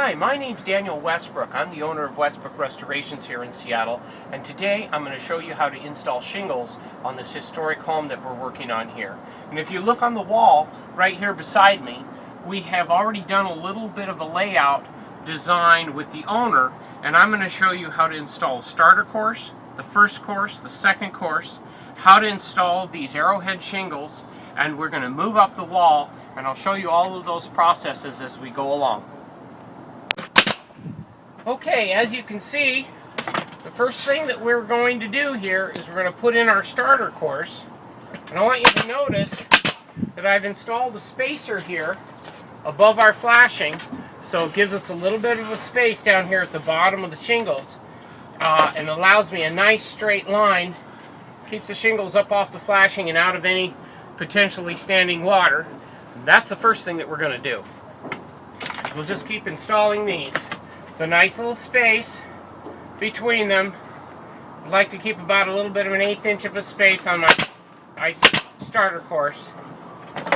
Hi, my name's Daniel Westbrook. I'm the owner of Westbrook Restorations here in Seattle, and today I'm going to show you how to install shingles on this historic home that we're working on here. And if you look on the wall right here beside me, we have already done a little bit of a layout design with the owner, and I'm going to show you how to install starter course, the first course, the second course, how to install these arrowhead shingles, and we're going to move up the wall, and I'll show you all of those processes as we go along. Okay, as you can see, the first thing that we're going to do here is we're going to put in our starter course. And I want you to notice that I've installed a spacer here above our flashing, so it gives us a little bit of a space down here at the bottom of the shingles, and allows me a nice straight line, keeps the shingles up off the flashing and out of any potentially standing water. That's the first thing that we're going to do. We'll just keep installing these. The nice little space between them. I like to keep about a little bit of an 1/8 inch of a space on my starter course.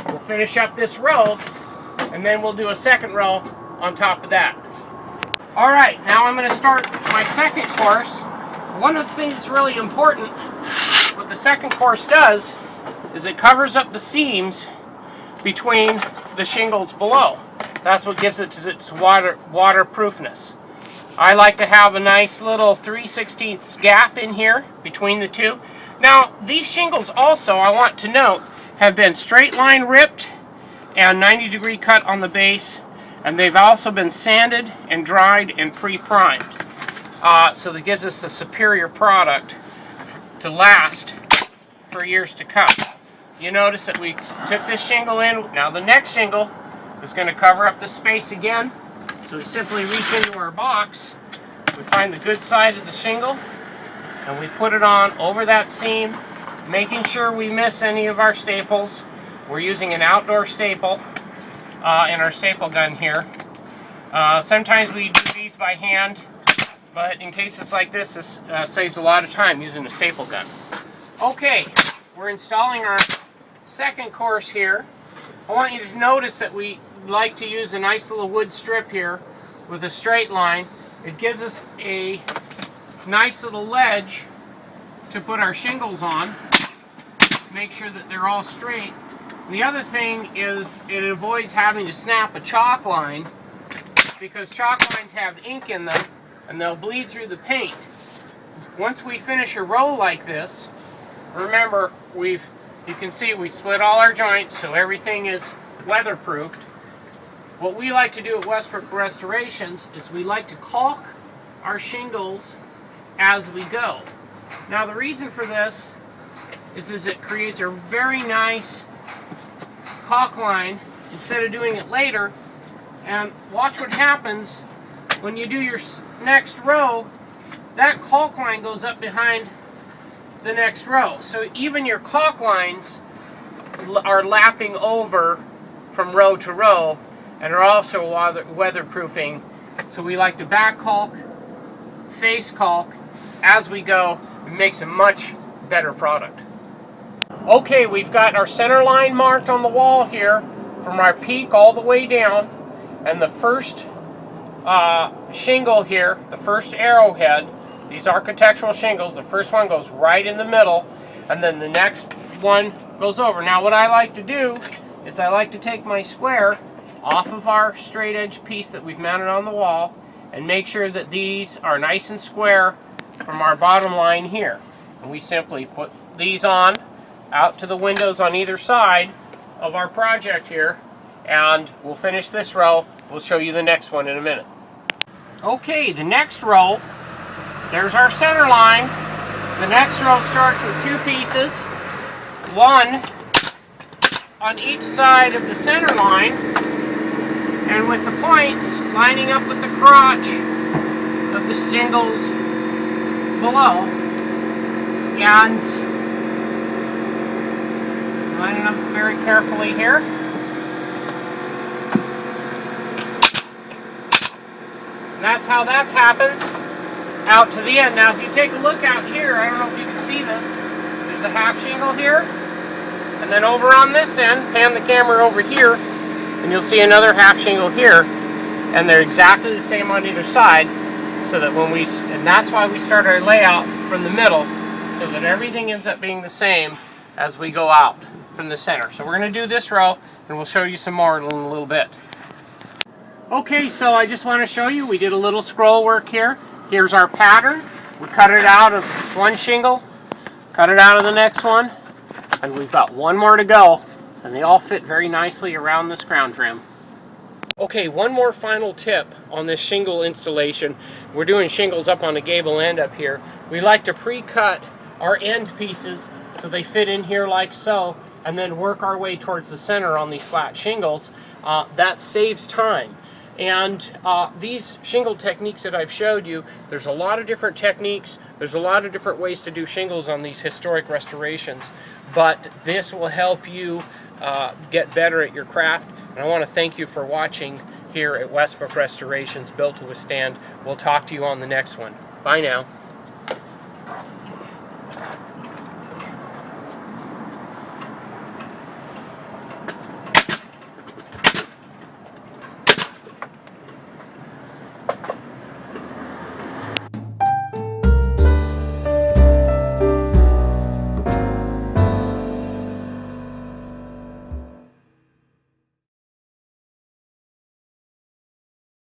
We'll finish up this row, and then we'll do a second row on top of that. Alright, now I'm going to start my second course. One of the things that's really important, what the second course does, is it covers up the seams between the shingles below. That's what gives it its waterproofness. I like to have a nice little 3/16 gap in here between the two. Now, these shingles also, I want to note, have been straight line ripped and 90-degree cut on the base, and they've also been sanded and dried and pre-primed. So that gives us a superior product to last for years to come. You notice that we took this shingle in. Now the next shingle is going to cover up the space again. So we simply reach into our box, we find the good side of the shingle, and we put it on over that seam, making sure we miss any of our staples. We're using an outdoor staple in our staple gun here. Sometimes we do these by hand, but in cases like this, this saves a lot of time using a staple gun. Okay, we're installing our second course here. I want you to notice that we like to use a nice little wood strip here with a straight line. It gives us a nice little ledge to put our shingles on. Make sure that they're all straight. And the other thing is it avoids having to snap a chalk line, because chalk lines have ink in them and they'll bleed through the paint. Once we finish a row like this, remember you can see we split all our joints so everything is weatherproofed. What we like to do at Westbrook Restorations is we like to caulk our shingles as we go. Now the reason for this is it creates a very nice caulk line instead of doing it later. And watch what happens when you do your next row. That caulk line goes up behind the next row. So even your caulk lines are lapping over from row to row and are also weatherproofing. So we like to back caulk, face caulk as we go. It makes a much better product. Okay, we've got our center line marked on the wall here from our peak all the way down, and the first shingle here, the first arrowhead, these architectural shingles, the first one goes right in the middle, and then the next one goes over. Now what I like to do is I like to take my square off of our straight edge piece that we've mounted on the wall and make sure that these are nice and square from our bottom line here. And we simply put these on out to the windows on either side of our project here, and we'll finish this row. We'll show you the next one in a minute. Okay, the next row, there's our center line. The next row starts with two pieces, one on each side of the center line, and with the points lining up with the crotch of the shingles below, and lining up very carefully here. And that's how that happens out to the end. Now if you take a look out here, I don't know if you can see this, there's a half shingle here, and then over on this end, pan the camera over here, and you'll see another half shingle here. and they're exactly the same on either side, so that and that's why we start our layout from the middle, so that everything ends up being the same as we go out from the center. So we're going to do this row, and we'll show you some more in a little bit. Okay, so I just want to show you, we did a little scroll work here. Here's our pattern. We cut it out of one shingle, cut it out of the next one, and we've got one more to go, and they all fit very nicely around this crown trim. Okay, one more final tip on this shingle installation. We're doing shingles up on the gable end up here. We like to pre-cut our end pieces so they fit in here like so, and then work our way towards the center on these flat shingles. That saves time. And these shingle techniques that I've showed you, there's a lot of different techniques, there's a lot of different ways to do shingles on these historic restorations, but this will help you get better at your craft. And I want to thank you for watching here at Westbrook Restorations, Built to Withstand. We'll talk to you on the next one. Bye now.